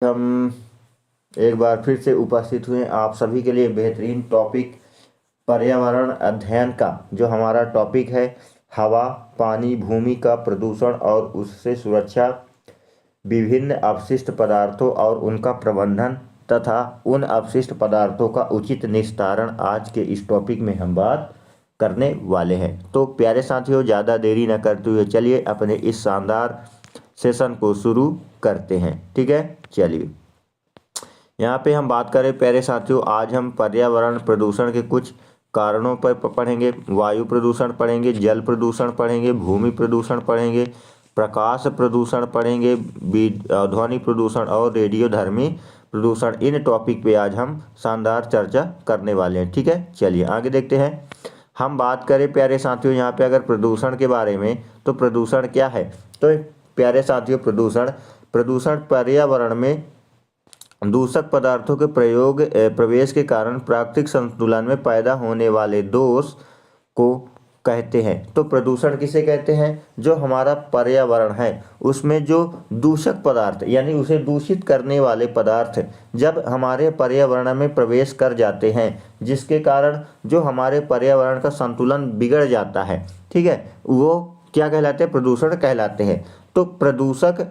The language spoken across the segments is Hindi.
हम एक बार फिर से उपस्थित हुए आप सभी के लिए बेहतरीन टॉपिक पर्यावरण अध्ययन का। जो हमारा टॉपिक है हवा, पानी, भूमि का प्रदूषण और उससे सुरक्षा, विभिन्न अपशिष्ट पदार्थों और उनका प्रबंधन तथा उन अपशिष्ट पदार्थों का उचित निस्तारण। आज के इस टॉपिक में हम बात करने वाले हैं। तो प्यारे साथियों, ज़्यादा देरी न करते हुए चलिए अपने इस शानदार सेशन को शुरू करते हैं। ठीक है, चलिए यहाँ पे हम बात करें प्यारे साथियों, आज हम पर्यावरण प्रदूषण के कुछ कारणों पर पढ़ेंगे। वायु प्रदूषण पढ़ेंगे, जल प्रदूषण पढ़ेंगे, भूमि प्रदूषण पढ़ेंगे, प्रकाश प्रदूषण पढ़ेंगे, ध्वनि प्रदूषण और रेडियोधर्मी प्रदूषण। इन टॉपिक पे आज हम शानदार चर्चा करने वाले हैं। ठीक है, चलिए आगे देखते हैं। हम बात करें प्यारे साथियों यहाँ पे अगर प्रदूषण के बारे में, तो प्रदूषण क्या है? तो प्यारे साथियों, प्रदूषण पर्यावरण में दूषक पदार्थों के प्रवेश के कारण प्राकृतिक संतुलन में पैदा होने वाले दोष को कहते हैं। तो प्रदूषण किसे कहते हैं? जो हमारा पर्यावरण है उसमें जो दूषक पदार्थ यानी उसे दूषित करने वाले पदार्थ जब हमारे पर्यावरण में प्रवेश कर जाते हैं, जिसके कारण जो हमारे पर्यावरण का संतुलन बिगड़ जाता है, ठीक है, वो क्या कहलाते हैं? प्रदूषण कहलाते हैं। तो प्रदूषक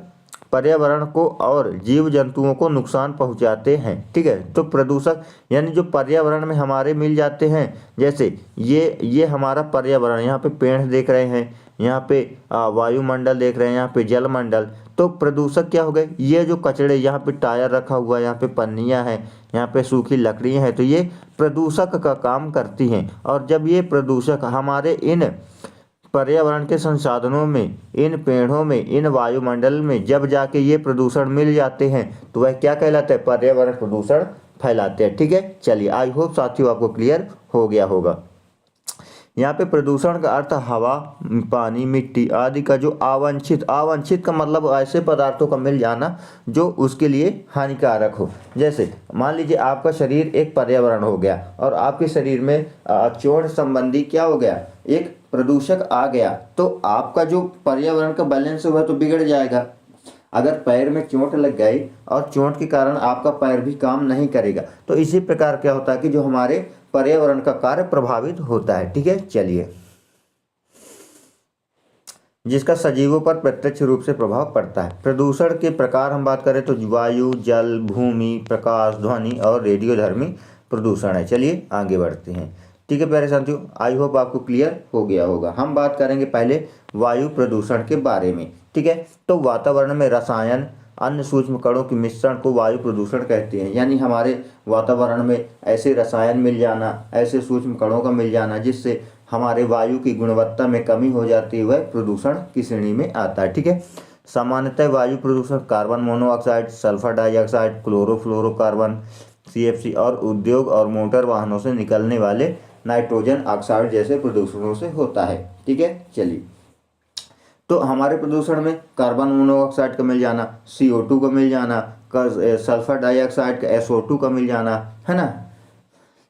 पर्यावरण को और जीव जंतुओं को नुकसान पहुंचाते हैं। ठीक है, तो प्रदूषक यानी जो पर्यावरण में हमारे मिल जाते हैं, जैसे ये हमारा पर्यावरण, यहाँ पे पेड़ देख रहे हैं, यहाँ पे वायुमंडल देख रहे हैं, यहाँ पे जलमंडल। तो प्रदूषक क्या हो गए? ये जो कचड़े, यहाँ पे टायर रखा हुआ है, यहाँ पे पन्नियाँ हैं, यहाँ पे सूखी लकड़ियाँ हैं, तो ये प्रदूषक का काम करती हैं। और जब ये प्रदूषक हमारे इन पर्यावरण के संसाधनों में, इन पेड़ों में, इन वायुमंडल में जब जाके ये प्रदूषण मिल जाते हैं, तो वह क्या कहलाता है? पर्यावरण प्रदूषण फैलाते हैं। ठीक है, चलिए आई होप साथियों आपको क्लियर हो गया होगा। यहाँ पे प्रदूषण का अर्थ हवा, पानी, मिट्टी आदि का जो अवांछित का मतलब ऐसे पदार्थों का मिल जाना जो उसके लिए हानिकारक हो। जैसे मान लीजिए आपका शरीर एक पर्यावरण हो गया और आपके शरीर में चोट संबंधी क्या हो गया? एक प्रदूषक आ गया, तो आपका जो पर्यावरण का बैलेंस हुआ तो बिगड़ जाएगा। अगर पैर में चोट लग गई और चोट के कारण आपका पैर भी काम नहीं करेगा, तो इसी प्रकार क्या होता है कि जो हमारे पर्यावरण का कार्य प्रभावित होता है। ठीक है, चलिए, जिसका सजीवों पर प्रत्यक्ष रूप से प्रभाव पड़ता है। प्रदूषण के प्रकार हम बात करें तो वायु, जल, भूमि, प्रकाश, ध्वनि और रेडियोधर्मी प्रदूषण है। चलिए आगे बढ़ते हैं। ठीक है प्यारे साथियों, आई होप आपको क्लियर हो गया होगा। हम बात करेंगे पहले वायु प्रदूषण के बारे में। ठीक है, तो वातावरण में रसायन, अन्य सूक्ष्म कणों के मिश्रण को वायु प्रदूषण कहते हैं। यानी हमारे वातावरण में ऐसे रसायन मिल जाना, ऐसे सूक्ष्म कणों का मिल जाना जिससे हमारे वायु की गुणवत्ता में कमी हो जाती है, वह प्रदूषण की श्रेणी में आता है। ठीक है, सामान्यतः वायु प्रदूषण carbon monoxide, sulphur dioxide, chlorofluorocarbon, CFC और उद्योग और मोटर वाहनों से निकलने वाले नाइट्रोजन ऑक्साइड जैसे प्रदूषणों से होता है। ठीक है, चलिए, तो हमारे प्रदूषण में कार्बन मोनोऑक्साइड का मिल जाना, CO2 का मिल जाना, सल्फर डाइऑक्साइड का SO2 का मिल जाना, है ना,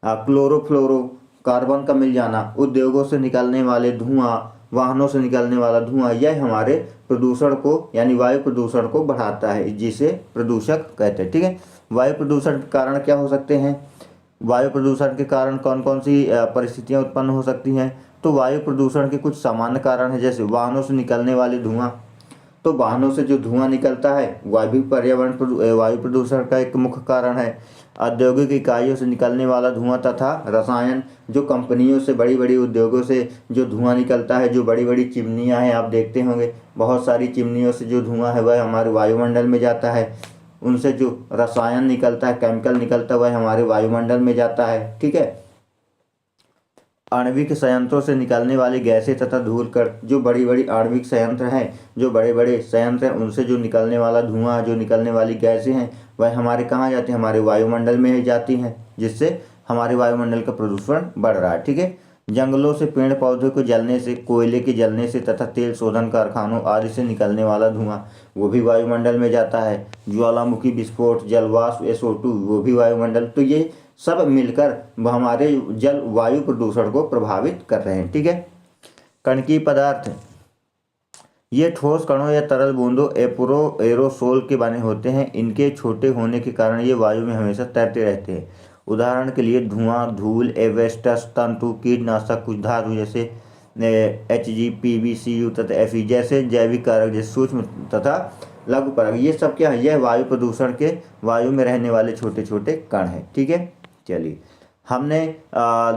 क्लोरोफ्लोरो कार्बन का मिल जाना, उद्योगों से निकलने वाले धुआं, वाहनों से निकलने वाला धुआं, यह हमारे प्रदूषण को यानी वायु प्रदूषण को बढ़ाता है, जिसे प्रदूषक कहते हैं। ठीक है, वायु प्रदूषण के कारण क्या हो सकते हैं? वायु प्रदूषण के कारण कौन कौन सी परिस्थितियां उत्पन्न हो सकती हैं? तो वायु प्रदूषण के कुछ सामान्य कारण हैं, जैसे वाहनों से निकलने वाले धुआं। तो वाहनों से जो धुआं निकलता है वह भी वायु प्रदूषण का एक मुख्य कारण है। औद्योगिक इकाइयों से निकलने वाला धुआं तथा रसायन, जो कंपनियों से, बड़ी बड़ी उद्योगों से जो धुआं निकलता है, जो बड़ी बड़ी चिमनियाँ हैं, आप देखते होंगे बहुत सारी चिमनियों से जो धुआं है वह हमारे वायुमंडल में जाता है। उनसे जो रसायन निकलता है, केमिकल निकलता है, वह हमारे वायुमंडल में जाता है। ठीक है, आणविक संयंत्रों से निकलने वाली गैसें तथा धूल कण, जो बड़ी बड़ी आणविक संयंत्र हैं, जो बड़े बड़े संयंत्र हैं, उनसे जो निकलने वाला धुआं, जो निकलने वाली गैसें हैं, वह हमारे कहाँ जाती हैं? हमारे वायुमंडल में ही जाती हैं, जिससे हमारे वायुमंडल का प्रदूषण बढ़ रहा है। ठीक है, जंगलों से, पेड़ पौधों को जलने से, कोयले के जलने से तथा तेल शोधन कारखानों आदि से निकलने वाला धुआं, वो भी वायुमंडल में जाता है। ज्वालामुखी विस्फोट, जलवाष्प, SO2, वो भी वायुमंडल। तो ये सब मिलकर हमारे जल वायु प्रदूषण को प्रभावित कर रहे हैं। ठीक है, कणकीय पदार्थ, ये ठोस कणों या तरल बूंदों एरोसोल के बने होते हैं। इनके छोटे होने के कारण ये वायु में हमेशा तैरते रहते हैं। उदाहरण के लिए धुआं, धूल, एवेस्टस, तंतु, कीटनाशक, कुछ धातु जैसे HG, PbCu तथा Fe जैसे जैविक कारक जैसे सूक्ष्म तथा लघु परक, ये सब क्या है, यह वायु प्रदूषण के वायु में रहने वाले छोटे छोटे कण हैं। ठीक है, चलिए हमने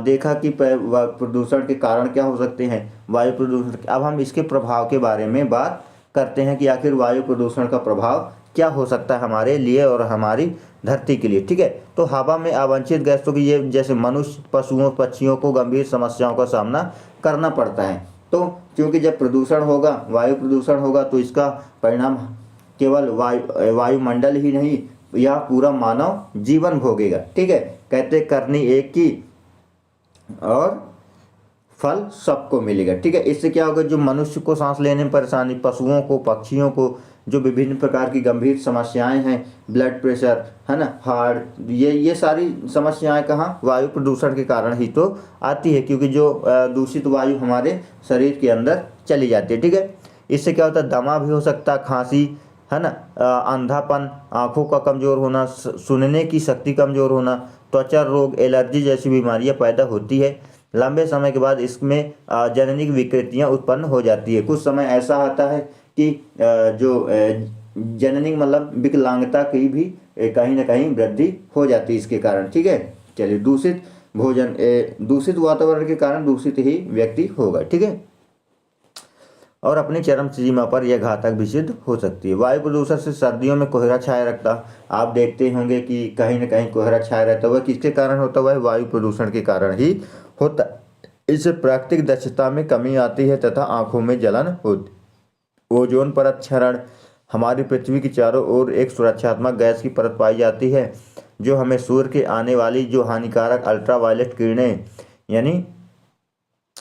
देखा कि प्रदूषण के कारण क्या हो सकते हैं, वायु प्रदूषण। अब हम इसके प्रभाव के बारे में बात करते हैं कि आखिर वायु प्रदूषण का प्रभाव क्या हो सकता है हमारे लिए और हमारी धरती के लिए। ठीक है, तो हवा में अवांछित गैसों की ये जैसे मनुष्य, पशुओं, पक्षियों को गंभीर समस्याओं का सामना करना पड़ता है। तो क्योंकि जब प्रदूषण होगा, वायु प्रदूषण होगा, तो इसका परिणाम केवल वायुमंडल ही नहीं, यह पूरा मानव जीवन भोगेगा। ठीक है, कहते करनी एक की और फल सबको मिलेगा। ठीक है, इससे क्या होगा, जो मनुष्य को सांस लेने में परेशानी, पशुओं को, पक्षियों को जो विभिन्न प्रकार की गंभीर समस्याएं हैं, ब्लड प्रेशर है ना, हार्ट, ये सारी समस्याएं कहाँ, वायु प्रदूषण के कारण ही तो आती है, क्योंकि जो दूषित वायु हमारे शरीर के अंदर चली जाती है। ठीक है, इससे क्या होता है, दमा भी हो सकता है, खांसी है ना, अंधापन, आंखों का कमजोर होना, सुनने की शक्ति कमजोर होना, त्वचा रोग, एलर्जी जैसी बीमारियां पैदा होती है। लंबे समय के बाद इसमें जननिक विकृतियां उत्पन्न हो जाती है। कुछ समय ऐसा आता है कि जो जननिक मतलब विकलांगता की भी कहीं ना कहीं वृद्धि हो जाती है इसके कारण। ठीक है, चलिए दूषित भोजन, दूषित वातावरण के कारण दूषित ही व्यक्ति होगा। ठीक है, और अपनी चरम सीमा पर यह घातक भी सिद्ध हो सकती है। वायु प्रदूषण से सर्दियों में कोहरा छाया रहता, आप देखते होंगे कि कहीं ना कहीं कोहरा छाया रहता हुआ, किसके कारण होता हुआ है, वायु प्रदूषण के कारण ही होता। इससे प्राकृतिक दक्षता में कमी आती है तथा आंखों में जलन होती। ओजोन परत क्षरण, हमारी पृथ्वी की चारों ओर एक सुरक्षात्मक गैस की परत पाई जाती है जो हमें सूर्य के आने वाली जो हानिकारक अल्ट्रावायलेट किरणें यानी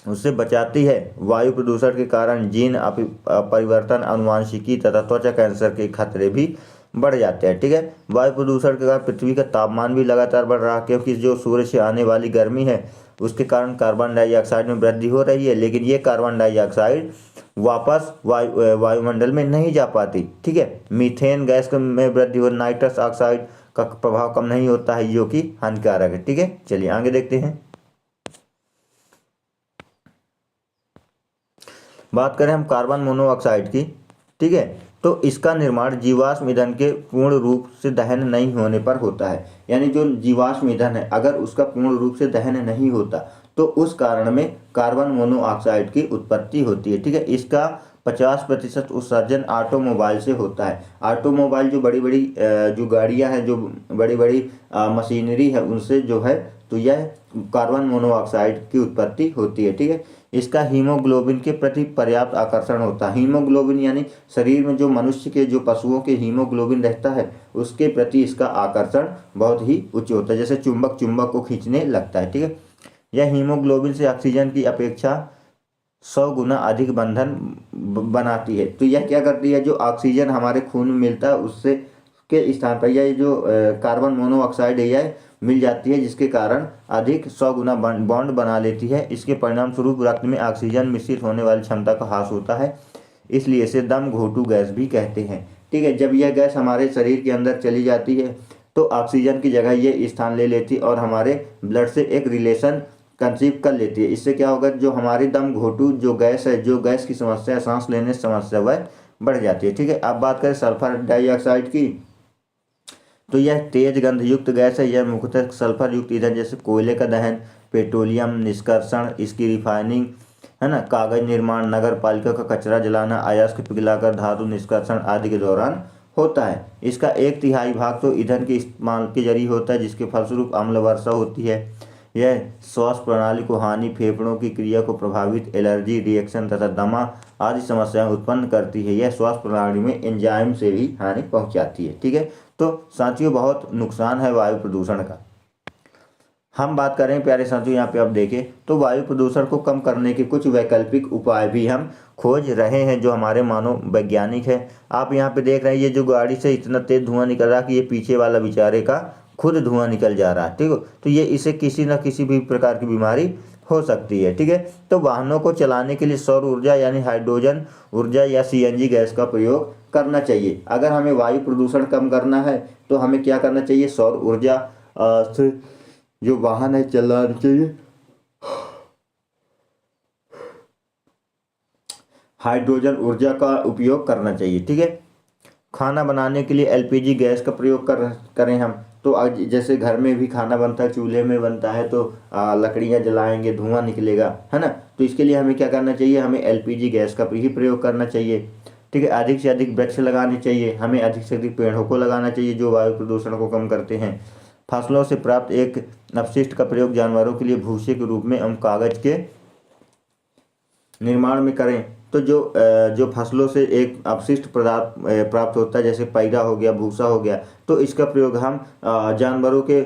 उससे बचाती है। वायु प्रदूषण के कारण जीन परिवर्तन, अनुवांशिकी तथा त्वचा कैंसर के खतरे भी बढ़ जाते हैं। ठीक है, वायु प्रदूषण के कारण पृथ्वी का तापमान भी लगातार बढ़ रहा है, क्योंकि जो सूर्य से आने वाली गर्मी है उसके कारण कार्बन डाइऑक्साइड में वृद्धि हो रही है, लेकिन ये कार्बन डाइऑक्साइड वापस वायुमंडल में नहीं जा पाती। ठीक है, मीथेन गैस में वृद्धि हो, नाइट्रस ऑक्साइड का प्रभाव कम नहीं होता है, जो कि हानिकारक है। ठीक है, चलिए आगे देखते हैं। बात करें हम कार्बन मोनोऑक्साइड की। ठीक है, तो इसका निर्माण जीवाश्म ईंधन के पूर्ण रूप से दहन नहीं होने पर होता है। यानी जो जीवाश्म ईंधन है, अगर उसका पूर्ण रूप से दहन नहीं होता तो उस कारण में कार्बन मोनोऑक्साइड की उत्पत्ति होती है। ठीक है, इसका 50% उत्सर्जन ऑटोमोबाइल से होता है। ऑटोमोबाइल जो बड़ी बड़ी जो गाड़ियां हैं, जो बड़ी बड़ी मशीनरी है, उनसे जो है तो यह कार्बन मोनोऑक्साइड की उत्पत्ति होती है। ठीक है, इसका हीमोग्लोबिन के प्रति पर्याप्त आकर्षण होता है। हीमोग्लोबिन यानी शरीर में जो मनुष्य के, जो पशुओं के हीमोग्लोबिन रहता है उसके प्रति इसका आकर्षण बहुत ही उच्च होता है, जैसे चुंबक चुंबक को खींचने लगता है। ठीक है, यह हीमोग्लोबिन से ऑक्सीजन की अपेक्षा 100 गुना अधिक बंधन बनाती है। तो यह क्या करती है, जो ऑक्सीजन हमारे खून में मिलता है उससे के स्थान पर यह जो कार्बन मोनोऑक्साइड है यह मिल जाती है, जिसके कारण अधिक 100 गुना बॉन्ड बना लेती है। इसके परिणाम स्वरूप रक्त में ऑक्सीजन मिश्रित होने वाली क्षमता का ह्रास होता है, इसलिए इसे दम घोटू गैस भी कहते हैं। ठीक है, जब यह गैस हमारे शरीर के अंदर चली जाती है तो ऑक्सीजन की जगह ये स्थान ले लेती है और हमारे ब्लड से एक रिलेशन कंसीव कर लेती है। इससे क्या होगा, जो हमारी दम घोटू जो गैस है, जो गैस की समस्या, सांस लेने की समस्या, वह बढ़ जाती है। ठीक है, अब बात करें सल्फर डाइऑक्साइड की, तो यह तेज गंधयुक्त गैस है। यह मुख्यतः सल्फर युक्त ईंधन जैसे कोयले का दहन, पेट्रोलियम निष्कर्षण, इसकी रिफाइनिंग है ना, कागज निर्माण, नगर पालिका का कचरा जलाना, अयस्क पिघलाकर धातु निष्कर्षण आदि के दौरान होता है। इसका 1/3 भाग तो ईंधन के इस्तेमाल के जरिए होता है, जिसके फलस्वरूप अम्ल वर्षा होती है। यह श्वास प्रणाली को हानि, फेफड़ों की क्रिया को प्रभावित, एलर्जी रिएक्शन तथा दमा आदि समस्याएं उत्पन्न करती है। यह श्वास प्रणाली में एंजाइम से भी हानि पहुंचाती है। ठीक है, तो साथियों बहुत नुकसान है वायु प्रदूषण का। हम बात करें प्यारे साथियों, यहाँ पे आप देखें तो वायु प्रदूषण को कम करने के कुछ वैकल्पिक उपाय भी हम खोज रहे हैं, जो हमारे मानव वैज्ञानिक है। आप यहाँ पे देख रहे हैं, ये जो गाड़ी से इतना तेज धुआं निकल रहा है कि ये पीछे वाला बेचारे का खुद धुआं निकल जा रहा है। ठीक है, तो ये इसे किसी न किसी भी प्रकार की बीमारी हो सकती है। ठीक है, तो वाहनों को चलाने के लिए सौर ऊर्जा यानी हाइड्रोजन ऊर्जा या सीएनजी गैस का प्रयोग करना चाहिए। अगर हमें वायु प्रदूषण कम करना है तो हमें क्या करना चाहिए, सौर ऊर्जा से जो वाहन है चलाने चाहिए, हाइड्रोजन ऊर्जा का उपयोग करना चाहिए। ठीक है, खाना बनाने के लिए एलपीजी गैस का प्रयोग करें हम, तो आज जैसे घर में भी खाना बनता है, चूल्हे में बनता है, तो लकड़ियाँ जलाएंगे, धुआं निकलेगा, है ना। तो इसके लिए हमें क्या करना चाहिए, हमें एलपीजी गैस का ही प्रयोग करना चाहिए। ठीक है, अधिक से अधिक वृक्ष लगाने चाहिए, हमें अधिक से अधिक पेड़ों को लगाना चाहिए जो वायु प्रदूषण को कम करते हैं। फसलों से प्राप्त एक अपशिष्ट का प्रयोग जानवरों के लिए भूसे के रूप में हम कागज के निर्माण में करें। तो जो फसलों से एक अपशिष्ट पदार्थ प्राप्त होता है, जैसे पैरा हो गया, भूसा हो गया, तो इसका प्रयोग हम जानवरों के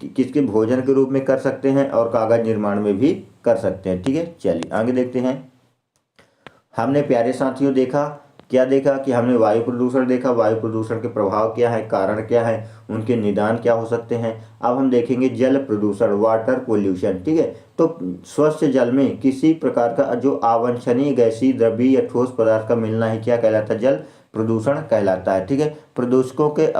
किसके भोजन के रूप में कर सकते हैं और कागज निर्माण में भी कर सकते हैं। ठीक है, चलिए आगे देखते हैं। हमने प्यारे साथियों क्या देखा कि हमने वायु प्रदूषण देखा, वायु प्रदूषण के प्रभाव क्या है, कारण क्या है, उनके निदान क्या हो सकते हैं। अब हम देखेंगे जल प्रदूषण, वाटर पोल्यूशन। ठीक है, तो स्वच्छ जल में किसी प्रकार का जो अवांछनीय गैसीय, द्रवीय या ठोस पदार्थ का मिलना ही क्या कहलाता है, जल प्रदूषण कहलाता है। ठीक है, प्रदूषकों के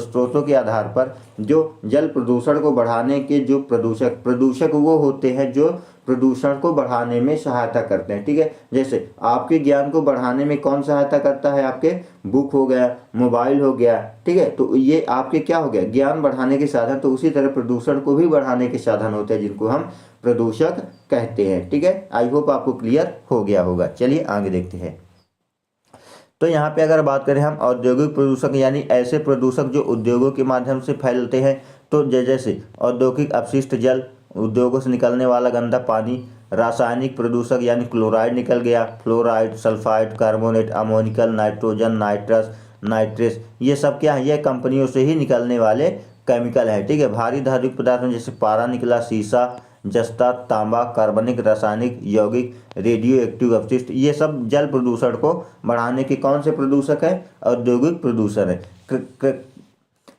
स्रोतों के आधार पर जो जल प्रदूषण को बढ़ाने के जो प्रदूषक वो होते हैं जो प्रदूषण को बढ़ाने में सहायता करते हैं। ठीक है, जैसे आपके ज्ञान को बढ़ाने में कौन सहायता करता है, आपके बुक हो गया, मोबाइल हो गया। ठीक है, तो ये आपके क्या हो गया, ज्ञान बढ़ाने के साधन। तो उसी तरह प्रदूषण को भी बढ़ाने के साधन होते हैं जिनको हम प्रदूषक कहते हैं। ठीक है, आई होप आपको क्लियर हो गया होगा। चलिए आगे देखते हैं। तो यहाँ पे अगर बात करें हम औद्योगिक प्रदूषक, यानी ऐसे प्रदूषक जो उद्योगों के माध्यम से फैलते हैं, तो जैसे औद्योगिक अपशिष्ट जल, उद्योगों से निकलने वाला गंदा पानी, रासायनिक प्रदूषक यानी क्लोराइड निकल गया, fluoride, sulphide, carbonate, ammoniacal, nitrogen, nitrous, nitrates, ये सब क्या है, ये कंपनियों से ही निकलने वाले केमिकल है। ठीक है, भारी धातुक पदार्थ में जैसे पारा निकला, सीसा, जस्ता, तांबा, कार्बनिक, रासायनिक, यौगिक, रेडियो एक्टिव अपशिष्ट, ये सब जल प्रदूषण को बढ़ाने के कौन से प्रदूषक है, औद्योगिक प्रदूषण है।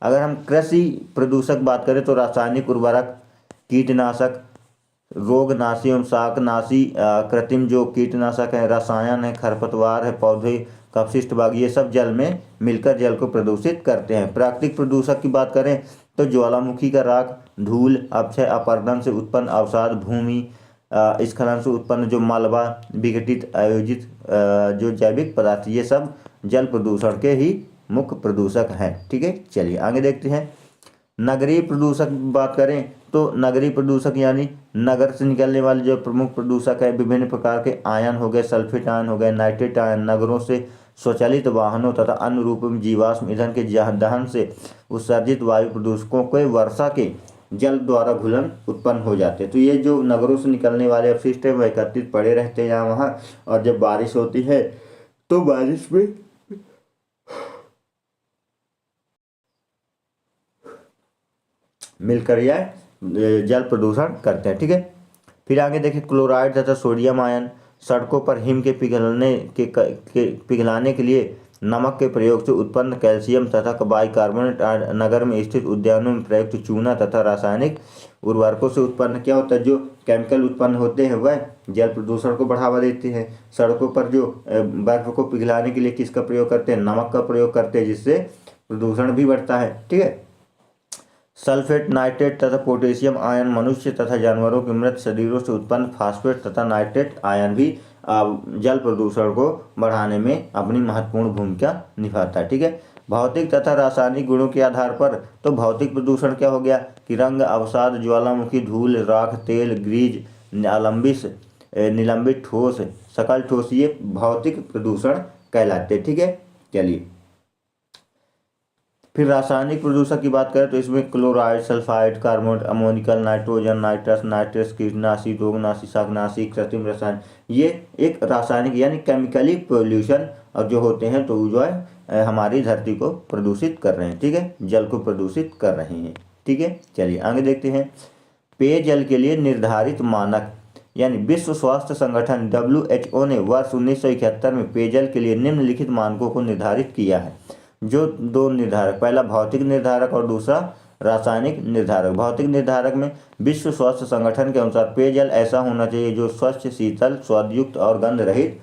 अगर हम कृषि प्रदूषक बात करें तो रासायनिक उर्वरक, कीटनाशक, रोगनाशी एवं शाकनाशी, कृत्रिम जो कीटनाशक है, रसायन है, खरपतवार है, पौधे का अपशिष्ट भाग, ये सब जल में मिलकर जल को प्रदूषित करते हैं। प्राकृतिक प्रदूषक की बात करें तो ज्वालामुखी का राख, धूल, अक्षय अपरदन से उत्पन्न अवसाद, भूमि स्खलन से उत्पन्न जो मलबा, विघटित आयोजित जो जैविक पदार्थ, ये सब जल प्रदूषण के ही मुख्य प्रदूषक हैं। ठीक है, चलिए आगे देखते हैं। नगरीय प्रदूषक बात करें तो नगरीय प्रदूषक यानी नगर से निकलने वाले जो प्रमुख प्रदूषक है, विभिन्न प्रकार के आयन हो गए, सल्फेट आयन हो गए, नाइट्रेट आयन, नगरों से स्वचालित वाहनों तथा अन्य रूपों में जीवाश्म ईंधन के दहन से उत्सर्जित वायु प्रदूषकों के वर्षा के जल द्वारा घुलन उत्पन्न हो जाते हैं। तो ये जो नगरों से निकलने वाले अपशिष्ट है वह एकत्रित पड़े रहते हैं यहाँ वहाँ, और जब बारिश होती है तो बारिश में मिलकर यह जल प्रदूषण करते हैं। ठीक है, फिर आगे देखें क्लोराइड तथा सोडियम आयन, सड़कों पर हिम के पिघलाने के लिए नमक के प्रयोग से उत्पन्न कैल्शियम तथा बाइकार्बोनेट, नगर में स्थित उद्यानों में प्रयुक्त चूना तथा रासायनिक उर्वरकों से उत्पन्न क्या होता है, जो केमिकल उत्पन्न होते हैं वह जल प्रदूषण को बढ़ावा देते हैं। सड़कों पर जो बर्फ को पिघलाने के लिए किसका प्रयोग करते हैं, नमक का प्रयोग करते हैं, जिससे प्रदूषण भी बढ़ता है। ठीक है, सल्फेट, नाइट्रेट तथा पोटेशियम आयन मनुष्य तथा जानवरों के मृत शरीरों से उत्पन्न फास्फेट तथा नाइट्रेट आयन भी जल प्रदूषण को बढ़ाने में अपनी महत्वपूर्ण भूमिका निभाता है। ठीक है, भौतिक तथा रासायनिक गुणों के आधार पर तो भौतिक प्रदूषण क्या हो गया कि रंग, अवसाद, ज्वालामुखी, धूल, राख, तेल, ग्रीज, निलंबित ठोस, सकल ठोस, ये भौतिक प्रदूषण कहलाते हैं। ठीक है, चलिए फिर रासायनिक प्रदूषक की बात करें तो इसमें chloride, sulphide, carbonate, ammoniacal, nitrogen, nitrous, nitrates, कीटनाशी, रोगनाशी, शाकनाशी, कृत्रिम रसायन, ये एक रासायनिक यानी केमिकली पोल्यूशन और जो होते हैं तो जो है हमारी धरती को प्रदूषित कर रहे हैं। ठीक है, जल को प्रदूषित कर रहे हैं। ठीक है, चलिए आगे देखते हैं। पेयजल के लिए निर्धारित मानक यानी विश्व स्वास्थ्य संगठन WHO ने वर्ष 1971 में पेयजल के लिए निम्नलिखित मानकों को निर्धारित किया है। जो दो निर्धारक, पहला भौतिक निर्धारक और दूसरा रासायनिक निर्धारक। भौतिक निर्धारक में विश्व स्वास्थ्य संगठन के अनुसार पेयजल ऐसा होना चाहिए जो स्वच्छ, शीतल, स्वादयुक्त और गंध रहित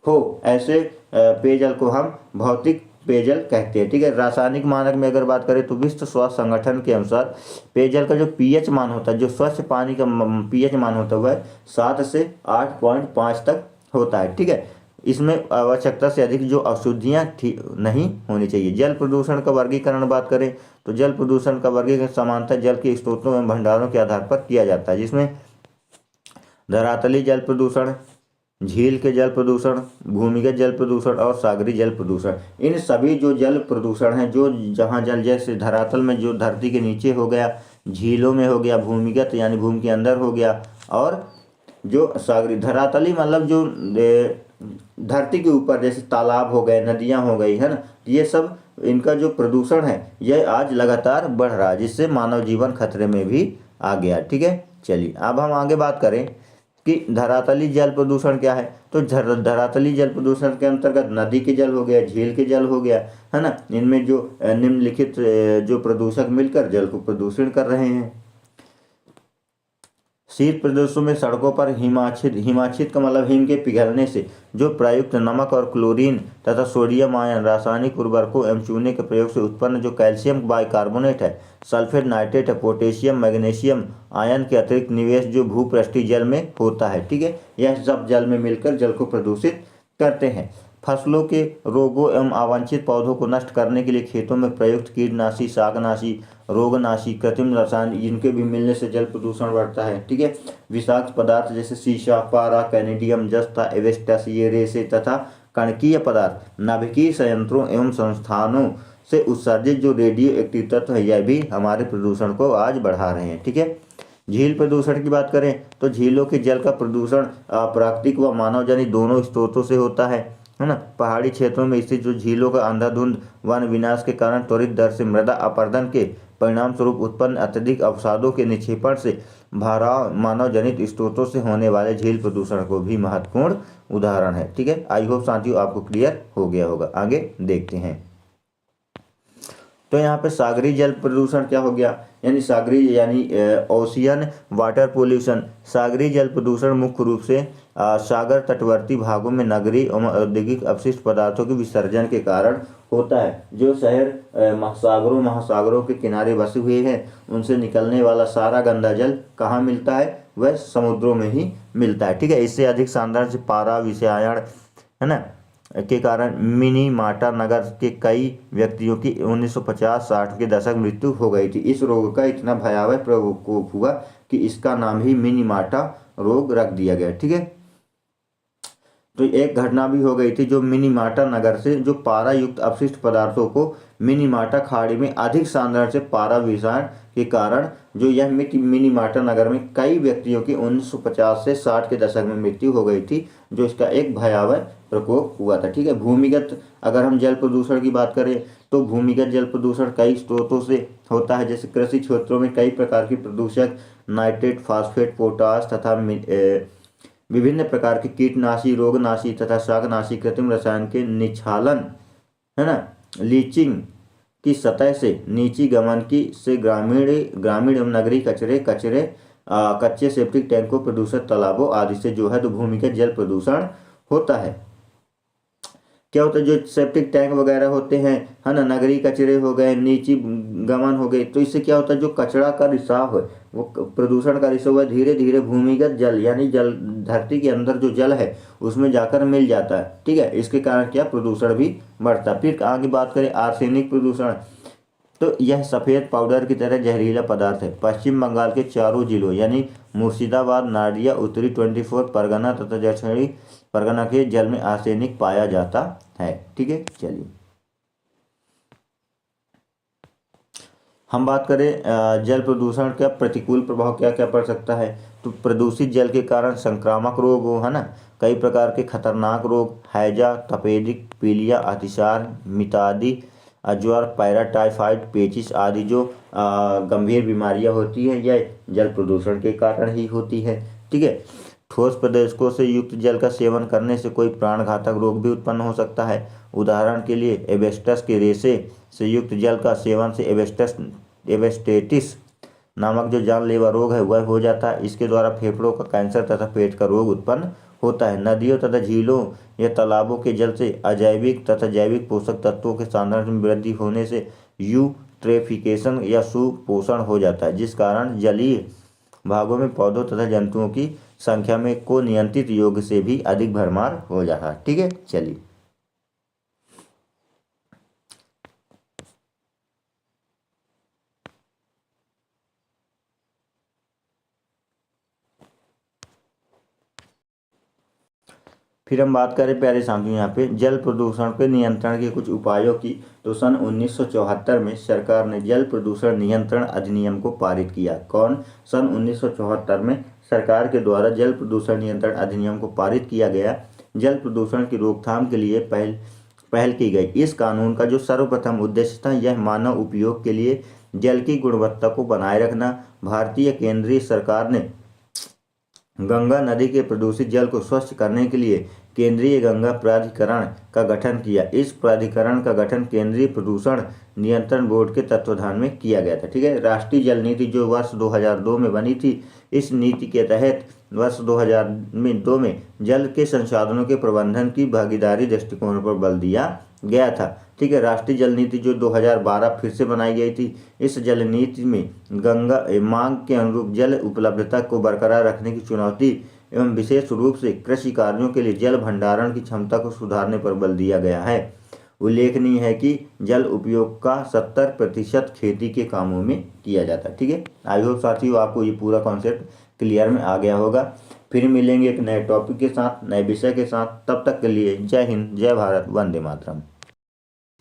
हो। ऐसे पेयजल को हम भौतिक पेयजल कहते हैं। ठीक है। रासायनिक मानक में अगर बात करें तो विश्व स्वास्थ्य संगठन के अनुसार पेयजल का जो पीएच मान होता है, जो स्वच्छ पानी का पीएच मान होता है वह 7 से 8.5 तक होता है। ठीक है। इसमें आवश्यकता से अधिक जो अशुद्धियां नहीं होनी चाहिए। जल प्रदूषण का वर्गीकरण बात करें तो जल प्रदूषण का वर्गीकरण सामान्यतः जल के स्रोतों एवं भंडारों के आधार पर किया जाता है, जिसमें धरातली जल प्रदूषण, झील के जल प्रदूषण, भूमिगत जल प्रदूषण और सागरीय जल प्रदूषण। इन सभी जो जल प्रदूषण हैं, जो जहाँ जल जैसे धरातल में जो धरती के नीचे हो गया, झीलों में हो गया, भूमिगत यानी भूमि के अंदर हो गया, और जो सागरीय धरातली मतलब जो धरती के ऊपर जैसे तालाब हो गए, नदियाँ हो गई, है ना, ये सब इनका जो प्रदूषण है यह आज लगातार बढ़ रहा है, जिससे मानव जीवन खतरे में भी आ गया। ठीक है। चलिए अब हम आगे बात करें कि धरातली जल प्रदूषण क्या है। तो धरातली जल प्रदूषण के अंतर्गत नदी के जल हो गया, झील के जल हो गया, है ना, इनमें जो निम्नलिखित जो प्रदूषक मिलकर जल को प्रदूषण कर रहे हैं। शीत प्रदेशों में सड़कों पर हिमाच्छिद का मतलब हिम के पिघलने से जो प्रयुक्त नमक और क्लोरीन तथा सोडियम आयन रासायनिक उर्वरकों एवं चूने के प्रयोग से उत्पन्न जो कैल्शियम बाइकार्बोनेट है, सल्फेट नाइट्रेट है, पोटेशियम मैग्नीशियम आयन के अतिरिक्त निवेश जो भूपृष्ठीय जल में होता है। ठीक है। यह सब जल में मिलकर जल को प्रदूषित करते हैं। फसलों के रोगों एवं अवांछित पौधों को नष्ट करने के लिए खेतों में प्रयुक्त कीटनाशी, शाकनाशी, रोगनाशी, कृत्रिम रसायन, इनके भी मिलने से जल प्रदूषण बढ़ता है। ठीक है। विषाक्त पदार्थ जैसे सीसा, पारा, कैनेडियम, जस्ता, एवेस्टस, ये रेसे तथा कणकीय पदार्थ नाभिकीय संयंत्रों एवं संस्थानों से उत्सर्जित जो रेडियो एक्टिव तत्व है, यह भी हमारे प्रदूषण को आज बढ़ा रहे हैं। ठीक है। झील प्रदूषण की बात करें तो झीलों के जल का प्रदूषण प्राकृतिक व मानव जनित दोनों स्रोतों से होता है ना। पहाड़ी क्षेत्रों में स्थित जो झीलों का अंधाधुंध वन विनाश के कारण त्वरित दर से मृदा अपरदन के परिणाम स्वरूप उत्पन्न अत्यधिक अवसादों के निक्षेपण से भराव मानव जनित स्रोतों से होने वाले झील प्रदूषण को भी महत्वपूर्ण उदाहरण है। ठीक है। आई होप साथियों आपको क्लियर हो गया होगा। आगे देखते हैं। तो यहाँ पे सागरीय जल प्रदूषण क्या हो गया, यानी सागरीय यानी ओशियन वाटर पोल्यूशन। सागरीय जल प्रदूषण मुख्य रूप से सागर तटवर्ती भागों में नगरीय एवं औद्योगिक अपशिष्ट पदार्थों के विसर्जन के कारण होता है। जो शहर महासागरों के किनारे बसे हुए हैं, उनसे निकलने वाला सारा गंदा जल कहाँ मिलता है, वह समुद्रों में ही मिलता है। ठीक है। इससे अधिक सांद्रता से पारा विषायण, है ना, के कारण मिनीमाटा नगर के कई व्यक्तियों की 1950-60 के दशक मृत्यु हो गई थी। इस रोग का इतना भयावह प्रकोप हुआ कि इसका नाम ही मिनीमाटा रोग रख दिया गया। ठीक है। तो एक घटना भी हो गई थी जो मिनीमाटा नगर से जो पारा युक्त अपशिष्ट पदार्थों को मिनीमाटा खाड़ी में अधिक सांद्रता से पारा विषायण के कारण जो यह मिनीमाटा नगर में कई व्यक्तियों की 1950 से 60 के दशक में मृत्यु हो गई थी, जो इसका एक भयावह प्रकोप हुआ था। ठीक है। भूमिगत अगर हम जल प्रदूषण की बात करें तो भूमिगत जल प्रदूषण कई स्रोतों से होता है। जैसे कृषि क्षेत्रों में कई प्रकार के प्रदूषक नाइट्रेट, फास्फेट, पोटाश तथा विभिन्न प्रकार के कीटनाशी, रोगनाशी तथा शाकनाशी, कृत्रिम रसायन के निक्षालन, है ना, लीचिंग की सतह से नीची गमन की से ग्रामीण एवं नगरीय कच्चे सेप्टिक टैंकों, प्रदूषित तालाबों आदि से जो है तो भूमिगत जल प्रदूषण होता है। क्या होता है, जो सेप्टिक टैंक वगैरह होते हैं, है ना, नगरीय कचरे हो गए, नीची गमन हो गई, तो इससे क्या होता है, जो कचरा का रिसाव है, वो प्रदूषण का रिसाव है, धीरे धीरे भूमिगत जल यानी जल धरती के अंदर जो जल है उसमें जाकर मिल जाता है। ठीक है। इसके कारण क्या प्रदूषण भी बढ़ता है। फिर आगे बात करें आर्सेनिक प्रदूषण, तो यह सफ़ेद पाउडर की तरह जहरीला पदार्थ है। पश्चिम बंगाल के चारों जिलों यानी मुर्शिदाबाद, नादिया, उत्तरी 24 परगना तथा दक्षिणी परगना के जल में आर्सेनिक पाया जाता है। ठीक है। चलिए हम बात करें जल प्रदूषण का प्रतिकूल प्रभाव क्या क्या पड़ सकता है। तो प्रदूषित जल के कारण संक्रामक रोग हो, है ना, कई प्रकार के खतरनाक रोग, हैजा, तपेदिक, पीलिया, अतिसार, मितादी, ज्वर, पैरा टाइफाइड, पेचिस आदि जो गंभीर बीमारियां होती हैं, यह जल प्रदूषण के कारण ही होती है। ठीक है। ठोस प्रदेशों से युक्त जल का सेवन करने से कोई प्राणघातक रोग भी उत्पन्न हो सकता है। उदाहरण के लिए एबेस्टस के रेशे से युक्त जल का सेवन से एवेस्टेटिस नामक जो जानलेवा रोग है वह हो जाता है। इसके द्वारा फेफड़ों का कैंसर तथा पेट का रोग उत्पन्न होता है। नदियों तथा झीलों या तालाबों के जल से अजैविक तथा जैविक पोषक तत्वों के साधन में वृद्धि होने से यूट्रेफिकेशन या सुपोषण हो जाता है, जिस कारण जलीय भागों में पौधों तथा जंतुओं की संख्या में को नियंत्रित योग से भी अधिक भरमार हो जाता है। ठीक है, चलिए फिर हम बात करें प्यारे साथियों यहाँ पे जल प्रदूषण के नियंत्रण के कुछ उपायों की। तो सन 1974 में सरकार ने जल प्रदूषण नियंत्रण अधिनियम को पारित किया। कौन? सन 1974 में सरकार के द्वारा जल प्रदूषण नियंत्रण अधिनियम को पारित किया गया। जल प्रदूषण की रोकथाम के लिए पहल की गई। इस कानून का जो सर्वप्रथम उद्देश्य था यह मानव उपयोग के लिए जल की गुणवत्ता को बनाए रखना। भारतीय केंद्रीय सरकार ने गंगा नदी के प्रदूषित जल को स्वच्छ करने के लिए केंद्रीय गंगा प्राधिकरण का गठन किया। इस प्राधिकरण का गठन केंद्रीय प्रदूषण नियंत्रण बोर्ड के तत्वाधान में किया गया था। ठीक है, राष्ट्रीय जल नीति जो वर्ष 2002 में बनी थी, इस नीति के तहत वर्ष 2002 में जल के संसाधनों के प्रबंधन की भागीदारी दृष्टिकोण पर बल दिया गया था। ठीक है, राष्ट्रीय जल नीति जो 2012 फिर से बनाई गई थी। इस जल नीति में गंगा मांग के अनुरूप जल उपलब्धता को बरकरार रखने की चुनौती एवं विशेष रूप से कृषि कार्यों के लिए जल भंडारण की क्षमता को सुधारने पर बल दिया गया है। उल्लेखनीय है कि जल उपयोग का 70% खेती के कामों में किया जाता है। ठीक है, आई होप साथियों आपको ये पूरा कॉन्सेप्ट क्लियर में आ गया होगा। फिर मिलेंगे एक नए टॉपिक के साथ, नए विषय के साथ। तब तक के लिए जय हिंद, जय भारत, वंदे मातरम।